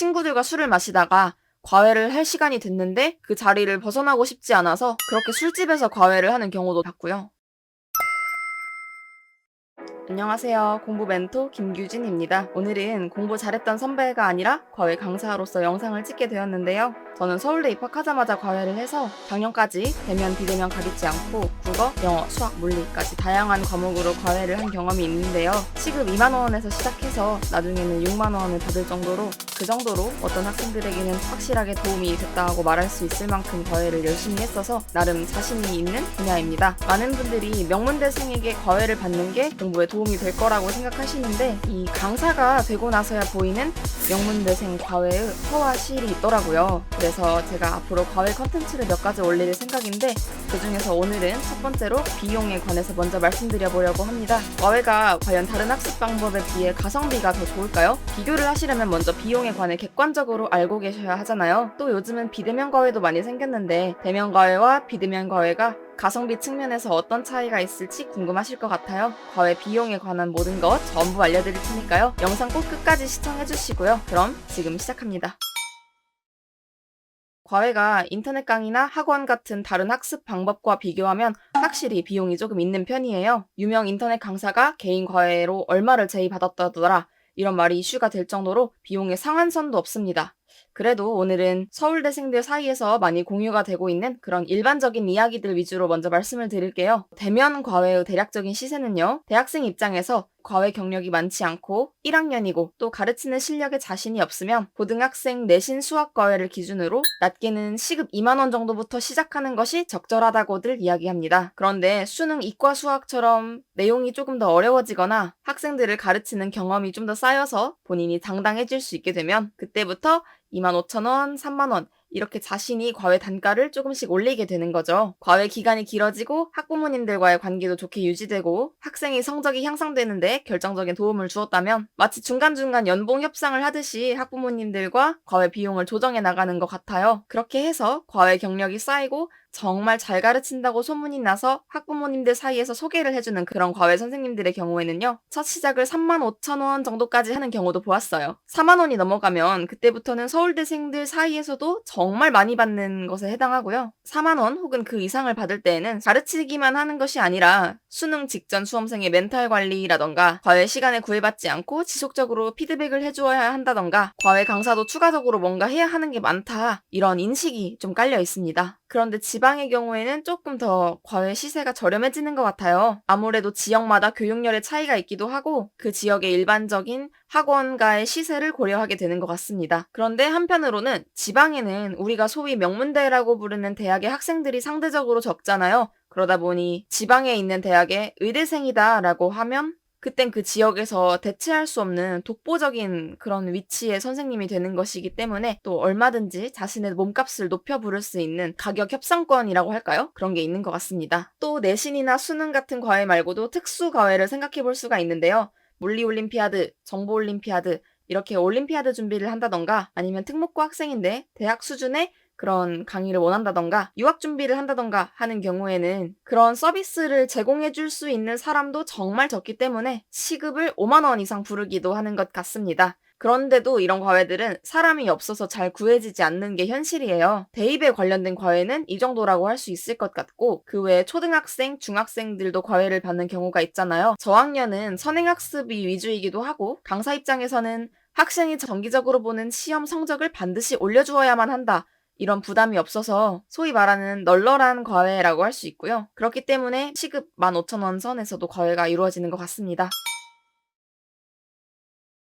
친구들과 술을 마시다가 과외를 할 시간이 됐는데 그 자리를 벗어나고 싶지 않아서 그렇게 술집에서 과외를 하는 경우도 봤고요. 안녕하세요. 공부 멘토 김규진입니다. 오늘은 공부 잘했던 선배가 아니라 과외 강사로서 영상을 찍게 되었는데요. 저는 서울대 입학하자마자 과외를 해서 작년까지 대면, 비대면 가리지 않고 국어, 영어, 수학, 물리까지 다양한 과목으로 과외를 한 경험이 있는데요. 시급 2만 원에서 시작해서 나중에는 6만 원을 받을 정도로 그 정도로 어떤 학생들에게는 확실하게 도움이 됐다고 말할 수 있을 만큼 과외를 열심히 했어서 나름 자신이 있는 분야입니다. 많은 분들이 명문대생에게 과외를 받는 게 공부에 도움이 될 거라고 생각하시는데 이 강사가 되고 나서야 보이는 명문대생 과외의 허와 실이 있더라고요. 그래서 제가 앞으로 과외 컨텐츠를 몇 가지 올릴 생각인데 그 중에서 오늘은 첫 번째로 비용에 관해서 먼저 말씀드려보려고 합니다. 과외가 과연 다른 학습 방법에 비해 가성비가 더 좋을까요? 비교를 하시려면 먼저 비용에 관해 객관적으로 알고 계셔야 하잖아요. 또 요즘은 비대면 과외도 많이 생겼는데 대면 과외와 비대면 과외가 가성비 측면에서 어떤 차이가 있을지 궁금하실 것 같아요. 과외 비용에 관한 모든 것 전부 알려드릴 테니까요. 영상 꼭 끝까지 시청해주시고요. 그럼 지금 시작합니다. 과외가 인터넷 강의나 학원 같은 다른 학습 방법과 비교하면 확실히 비용이 조금 있는 편이에요. 유명 인터넷 강사가 개인 과외로 얼마를 제의받았다더라. 이런 말이 이슈가 될 정도로 비용의 상한선도 없습니다. 그래도 오늘은 서울대생들 사이에서 많이 공유가 되고 있는 그런 일반적인 이야기들 위주로 먼저 말씀을 드릴게요. 대면 과외의 대략적인 시세는요. 대학생 입장에서 과외 경력이 많지 않고 1학년이고 또 가르치는 실력에 자신이 없으면 고등학생 내신 수학 과외를 기준으로 낮게는 시급 2만 원 정도부터 시작하는 것이 적절하다고들 이야기합니다. 그런데 수능, 이과, 수학처럼 내용이 조금 더 어려워지거나 학생들을 가르치는 경험이 좀 더 쌓여서 본인이 당당해질 수 있게 되면 그때부터 25,000원, 3만 원 이렇게 자신이 과외 단가를 조금씩 올리게 되는 거죠. 과외 기간이 길어지고 학부모님들과의 관계도 좋게 유지되고 학생의 성적이 향상되는데 결정적인 도움을 주었다면 마치 중간중간 연봉 협상을 하듯이 학부모님들과 과외 비용을 조정해 나가는 것 같아요. 그렇게 해서 과외 경력이 쌓이고 정말 잘 가르친다고 소문이 나서 학부모님들 사이에서 소개를 해주는 그런 과외 선생님들의 경우에는요. 첫 시작을 35,000원 정도까지 하는 경우도 보았어요. 4만 원이 넘어가면 그때부터는 서울대생들 사이에서도 정말 많이 받는 것에 해당하고요. 4만 원 혹은 그 이상을 받을 때에는 가르치기만 하는 것이 아니라 수능 직전 수험생의 멘탈 관리라던가 과외 시간에 구애받지 않고 지속적으로 피드백을 해주어야 한다던가 과외 강사도 추가적으로 뭔가 해야 하는 게 많다. 이런 인식이 좀 깔려 있습니다. 그런데 지방의 경우에는 조금 더 과외 시세가 저렴해지는 것 같아요. 아무래도 지역마다 교육열의 차이가 있기도 하고 그 지역의 일반적인 학원가의 시세를 고려하게 되는 것 같습니다. 그런데 한편으로는 지방에는 우리가 소위 명문대라고 부르는 대학의 학생들이 상대적으로 적잖아요. 그러다 보니 지방에 있는 대학의 의대생이다라고 하면 그땐 그 지역에서 대체할 수 없는 독보적인 그런 위치의 선생님이 되는 것이기 때문에 또 얼마든지 자신의 몸값을 높여 부를 수 있는 가격 협상권이라고 할까요? 그런 게 있는 것 같습니다. 또 내신이나 수능 같은 과외 말고도 특수 과외를 생각해 볼 수가 있는데요. 물리올림피아드, 정보올림피아드 이렇게 올림피아드 준비를 한다던가 아니면 특목고 학생인데 대학 수준의 그런 강의를 원한다던가 유학 준비를 한다던가 하는 경우에는 그런 서비스를 제공해 줄 수 있는 사람도 정말 적기 때문에 시급을 5만 원 이상 부르기도 하는 것 같습니다. 그런데도 이런 과외들은 사람이 없어서 잘 구해지지 않는 게 현실이에요. 대입에 관련된 과외는 이 정도라고 할 수 있을 것 같고 그 외에 초등학생, 중학생들도 과외를 받는 경우가 있잖아요. 저학년은 선행학습이 위주이기도 하고 강사 입장에서는 학생이 정기적으로 보는 시험 성적을 반드시 올려주어야만 한다. 이런 부담이 없어서 소위 말하는 널널한 과외라고 할 수 있고요. 그렇기 때문에 시급 15,000원 선에서도 과외가 이루어지는 것 같습니다.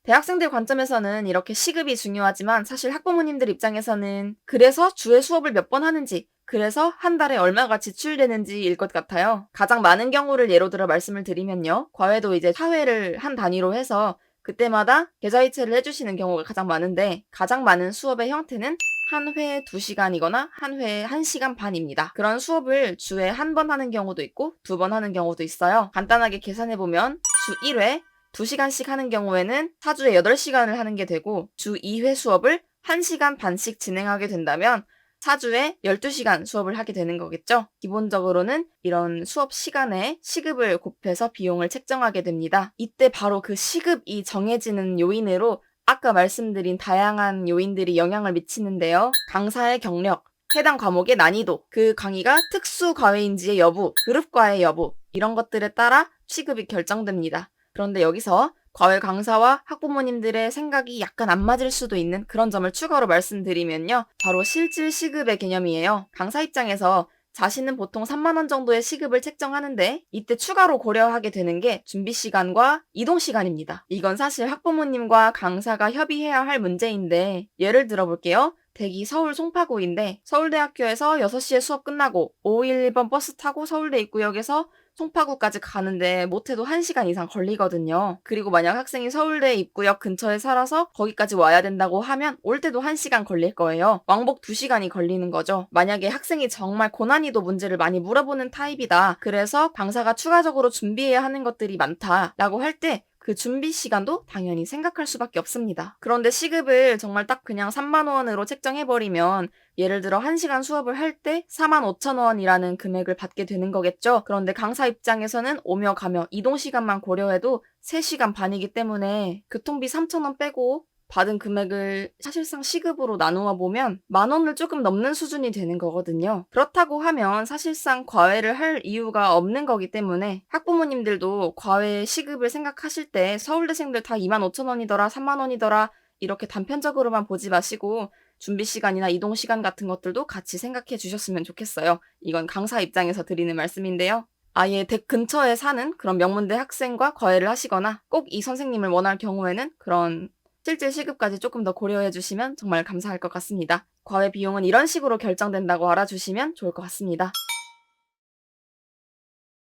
대학생들 관점에서는 이렇게 시급이 중요하지만 사실 학부모님들 입장에서는 그래서 주에 수업을 몇 번 하는지 그래서 한 달에 얼마가 지출되는지일 것 같아요. 가장 많은 경우를 예로 들어 말씀을 드리면요. 과외도 이제 사회를 한 단위로 해서 그때마다 계좌이체를 해주시는 경우가 가장 많은데 가장 많은 수업의 형태는 한 회에 2시간이거나 한 회에 1시간 반입니다. 그런 수업을 주에 한 번 하는 경우도 있고 2번 하는 경우도 있어요. 간단하게 계산해보면 주 1회 2시간씩 하는 경우에는 4주에 8시간을 하는 게 되고 주 2회 수업을 1시간 반씩 진행하게 된다면 4주에 12시간 수업을 하게 되는 거겠죠. 기본적으로는 이런 수업 시간에 시급을 곱해서 비용을 책정하게 됩니다. 이때 바로 그 시급이 정해지는 요인으로 아까 말씀드린 다양한 요인들이 영향을 미치는데요. 강사의 경력, 해당 과목의 난이도, 그 강의가 특수 과외인지의 여부, 그룹 과외 여부, 이런 것들에 따라 시급이 결정됩니다. 그런데 여기서 과외 강사와 학부모님들의 생각이 약간 안 맞을 수도 있는 그런 점을 추가로 말씀드리면요. 바로 실질 시급의 개념이에요. 강사 입장에서 자신은 보통 3만 원 정도의 시급을 책정하는데 이때 추가로 고려하게 되는 게 준비 시간과 이동 시간입니다. 이건 사실 학부모님과 강사가 협의해야 할 문제인데 예를 들어 볼게요. 댁이 서울 송파구인데 서울대학교에서 6시에 수업 끝나고 511번 버스 타고 서울대 입구역에서 송파구까지 가는데 못해도 1시간 이상 걸리거든요. 그리고 만약 학생이 서울대 입구역 근처에 살아서 거기까지 와야 된다고 하면 올 때도 1시간 걸릴 거예요. 왕복 2시간이 걸리는 거죠. 만약에 학생이 정말 고난이도 문제를 많이 물어보는 타입이다. 그래서 강사가 추가적으로 준비해야 하는 것들이 많다라고 할 때 그 준비 시간도 당연히 생각할 수밖에 없습니다. 그런데 시급을 정말 딱 그냥 3만 원으로 책정해버리면 예를 들어 1시간 수업을 할 때 4만 5천 원이라는 금액을 받게 되는 거겠죠. 그런데 강사 입장에서는 오며 가며 이동 시간만 고려해도 3시간 반이기 때문에 교통비 3천 원 빼고 받은 금액을 사실상 시급으로 나누어 보면 10,000원을 조금 넘는 수준이 되는 거거든요. 그렇다고 하면 사실상 과외를 할 이유가 없는 거기 때문에 학부모님들도 과외 시급을 생각하실 때 서울대생들 다 25,000원이더라, 3만 원이더라 이렇게 단편적으로만 보지 마시고 준비 시간이나 이동 시간 같은 것들도 같이 생각해 주셨으면 좋겠어요. 이건 강사 입장에서 드리는 말씀인데요. 아예 댁 근처에 사는 그런 명문대 학생과 과외를 하시거나 꼭 이 선생님을 원할 경우에는 그런 실질 시급까지 조금 더 고려해 주시면 정말 감사할 것 같습니다. 과외 비용은 이런 식으로 결정된다고 알아주시면 좋을 것 같습니다.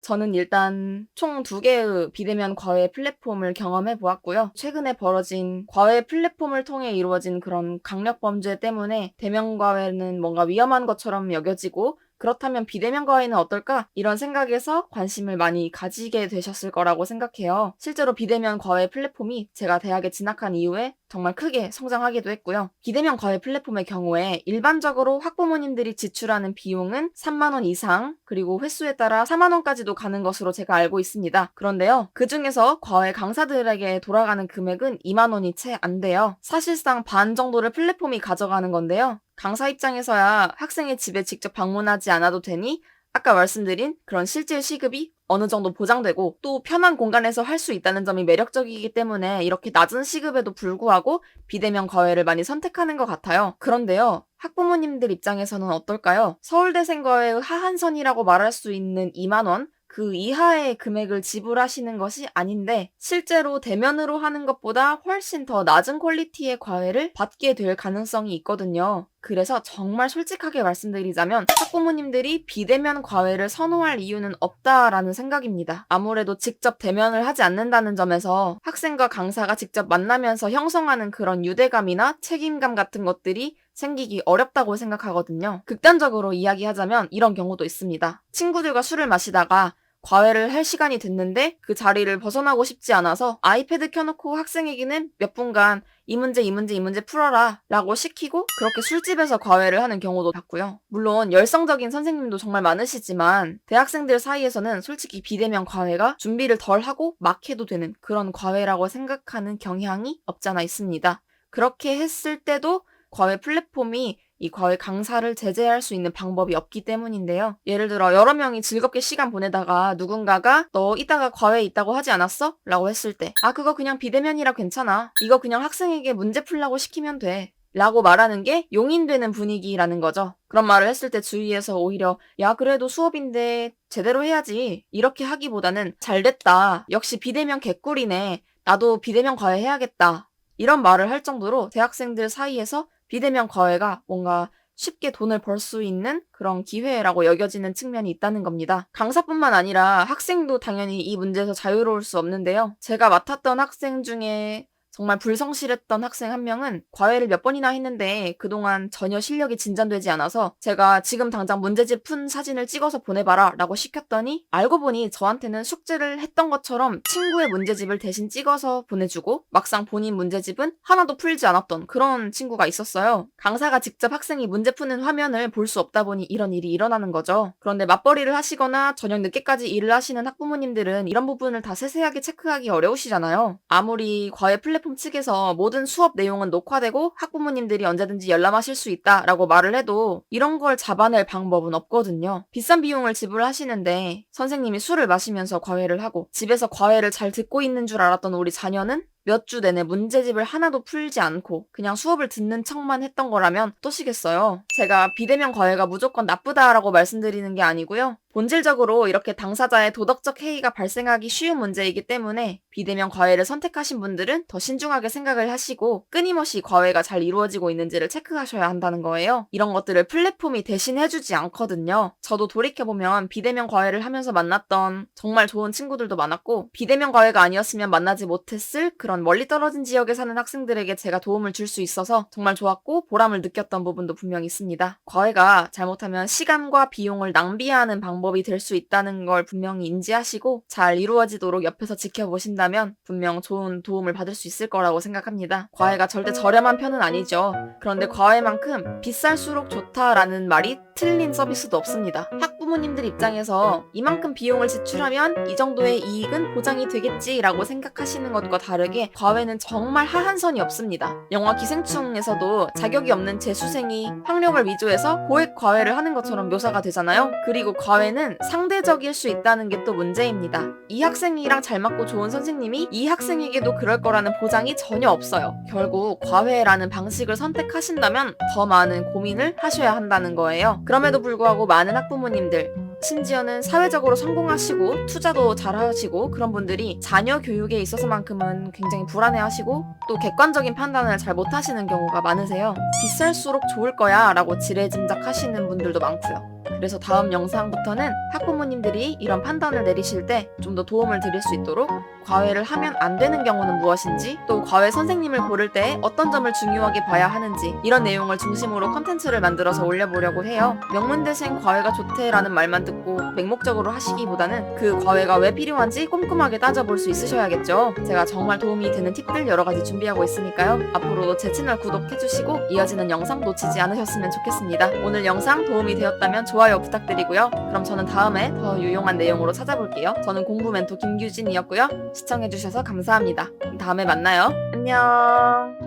저는 일단 총 2개의 비대면 과외 플랫폼을 경험해 보았고요. 최근에 벌어진 과외 플랫폼을 통해 이루어진 그런 강력 범죄 때문에 대면 과외는 뭔가 위험한 것처럼 여겨지고 그렇다면 비대면 과외는 어떨까? 이런 생각에서 관심을 많이 가지게 되셨을 거라고 생각해요. 실제로 비대면 과외 플랫폼이 제가 대학에 진학한 이후에 정말 크게 성장하기도 했고요. 비대면 과외 플랫폼의 경우에 일반적으로 학부모님들이 지출하는 비용은 3만 원 이상, 그리고 횟수에 따라 4만 원까지도 가는 것으로 제가 알고 있습니다. 그런데요, 그 중에서 과외 강사들에게 돌아가는 금액은 2만 원이 채 안 돼요. 사실상 반 정도를 플랫폼이 가져가는 건데요. 강사 입장에서야 학생의 집에 직접 방문하지 않아도 되니 아까 말씀드린 그런 실질 시급이 어느 정도 보장되고 또 편한 공간에서 할 수 있다는 점이 매력적이기 때문에 이렇게 낮은 시급에도 불구하고 비대면 과외를 많이 선택하는 것 같아요. 그런데요, 학부모님들 입장에서는 어떨까요? 서울대생 과외의 하한선이라고 말할 수 있는 2만 원? 그 이하의 금액을 지불하시는 것이 아닌데 실제로 대면으로 하는 것보다 훨씬 더 낮은 퀄리티의 과외를 받게 될 가능성이 있거든요. 그래서 정말 솔직하게 말씀드리자면 학부모님들이 비대면 과외를 선호할 이유는 없다라는 생각입니다. 아무래도 직접 대면을 하지 않는다는 점에서 학생과 강사가 직접 만나면서 형성하는 그런 유대감이나 책임감 같은 것들이 생기기 어렵다고 생각하거든요. 극단적으로 이야기하자면 이런 경우도 있습니다. 친구들과 술을 마시다가 과외를 할 시간이 됐는데 그 자리를 벗어나고 싶지 않아서 아이패드 켜놓고 학생에게는 몇 분간 이 문제 이 문제 이 문제 풀어라 라고 시키고 그렇게 술집에서 과외를 하는 경우도 봤고요. 물론 열성적인 선생님도 정말 많으시지만 대학생들 사이에서는 솔직히 비대면 과외가 준비를 덜 하고 막 해도 되는 그런 과외라고 생각하는 경향이 없잖아 있습니다. 그렇게 했을 때도 과외 플랫폼이 이 과외 강사를 제재할 수 있는 방법이 없기 때문인데요. 예를 들어 여러 명이 즐겁게 시간 보내다가 누군가가 너 이따가 과외 있다고 하지 않았어? 라고 했을 때 그거 그냥 비대면이라 괜찮아. 이거 그냥 학생에게 문제 풀라고 시키면 돼. 라고 말하는 게 용인되는 분위기라는 거죠. 그런 말을 했을 때 주위에서 오히려 야 그래도 수업인데 제대로 해야지 이렇게 하기보다는 잘됐다. 역시 비대면 개꿀이네. 나도 비대면 과외 해야겠다. 이런 말을 할 정도로 대학생들 사이에서 비대면 과외가 뭔가 쉽게 돈을 벌 수 있는 그런 기회라고 여겨지는 측면이 있다는 겁니다. 강사뿐만 아니라 학생도 당연히 이 문제에서 자유로울 수 없는데요. 제가 맡았던 학생 중에 정말 불성실했던 학생 한 명은 과외를 몇 번이나 했는데 그동안 전혀 실력이 진전되지 않아서 제가 지금 당장 문제집 푼 사진을 찍어서 보내봐라 라고 시켰더니 알고 보니 저한테는 숙제를 했던 것처럼 친구의 문제집을 대신 찍어서 보내주고 막상 본인 문제집은 하나도 풀지 않았던 그런 친구가 있었어요. 강사가 직접 학생이 문제 푸는 화면을 볼 수 없다 보니 이런 일이 일어나는 거죠. 그런데 맞벌이를 하시거나 저녁 늦게까지 일을 하시는 학부모님들은 이런 부분을 다 세세하게 체크하기 어려우시잖아요. 아무리 과외 플랫폼 플랫폼 측에서 모든 수업 내용은 녹화되고 학부모님들이 언제든지 열람하실 수 있다라고 말을 해도 이런 걸 잡아낼 방법은 없거든요. 비싼 비용을 지불하시는데 선생님이 술을 마시면서 과외를 하고 집에서 과외를 잘 듣고 있는 줄 알았던 우리 자녀는 몇 주 내내 문제집을 하나도 풀지 않고 그냥 수업을 듣는 척만 했던 거라면 어떠시겠어요? 제가 비대면 과외가 무조건 나쁘다라고 말씀드리는 게 아니고요. 본질적으로 이렇게 당사자의 도덕적 해이가 발생하기 쉬운 문제이기 때문에 비대면 과외를 선택하신 분들은 더 신중하게 생각을 하시고 끊임없이 과외가 잘 이루어지고 있는지를 체크하셔야 한다는 거예요. 이런 것들을 플랫폼이 대신해주지 않거든요. 저도 돌이켜보면 비대면 과외를 하면서 만났던 정말 좋은 친구들도 많았고 비대면 과외가 아니었으면 만나지 못했을 그런 멀리 떨어진 지역에 사는 학생들에게 제가 도움을 줄 수 있어서 정말 좋았고 보람을 느꼈던 부분도 분명히 있습니다. 과외가 잘못하면 시간과 비용을 낭비하는 방법이 될 수 있다는 걸 분명히 인지하시고 잘 이루어지도록 옆에서 지켜보신다면 분명 좋은 도움을 받을 수 있을 거라고 생각합니다. 과외가 절대 저렴한 편은 아니죠. 그런데 과외만큼 비쌀수록 좋다라는 말이 틀린 서비스도 없습니다. 학부모님들 입장에서 이만큼 비용을 지출하면 이 정도의 이익은 보장이 되겠지라고 생각하시는 것과 다르게 과외는 정말 하한선이 없습니다. 영화 기생충에서도 자격이 없는 재수생이 학력을 위조해서 고액 과외를 하는 것처럼 묘사가 되잖아요. 그리고 과외는 상대적일 수 있다는 게 또 문제입니다. 이 학생이랑 잘 맞고 좋은 선생님이 이 학생에게도 그럴 거라는 보장이 전혀 없어요. 결국 과외라는 방식을 선택하신다면 더 많은 고민을 하셔야 한다는 거예요. 그럼에도 불구하고 많은 학부모님들, 심지어는 사회적으로 성공하시고 투자도 잘하시고 그런 분들이 자녀 교육에 있어서만큼은 굉장히 불안해하시고 또 객관적인 판단을 잘 못하시는 경우가 많으세요. 비쌀수록 좋을 거야 라고 지레짐작하시는 분들도 많고요. 그래서 다음 영상부터는 학부모님들이 이런 판단을 내리실 때 좀 더 도움을 드릴 수 있도록 과외를 하면 안 되는 경우는 무엇인지, 또 과외 선생님을 고를 때 어떤 점을 중요하게 봐야 하는지, 이런 내용을 중심으로 컨텐츠를 만들어서 올려보려고 해요. 명문대생 과외가 좋대라는 말만 듣고 맹목적으로 하시기보다는 그 과외가 왜 필요한지 꼼꼼하게 따져볼 수 있으셔야겠죠. 제가 정말 도움이 되는 팁들 여러 가지 준비하고 있으니까요. 앞으로도 제 채널 구독해주시고 이어지는 영상 놓치지 않으셨으면 좋겠습니다. 오늘 영상 도움이 되었다면 좋아요 부탁드리고요. 그럼 저는 다음에 더 유용한 내용으로 찾아볼게요. 저는 공부 멘토 김규진이었고요. 시청해주셔서 감사합니다. 다음에 만나요. 안녕.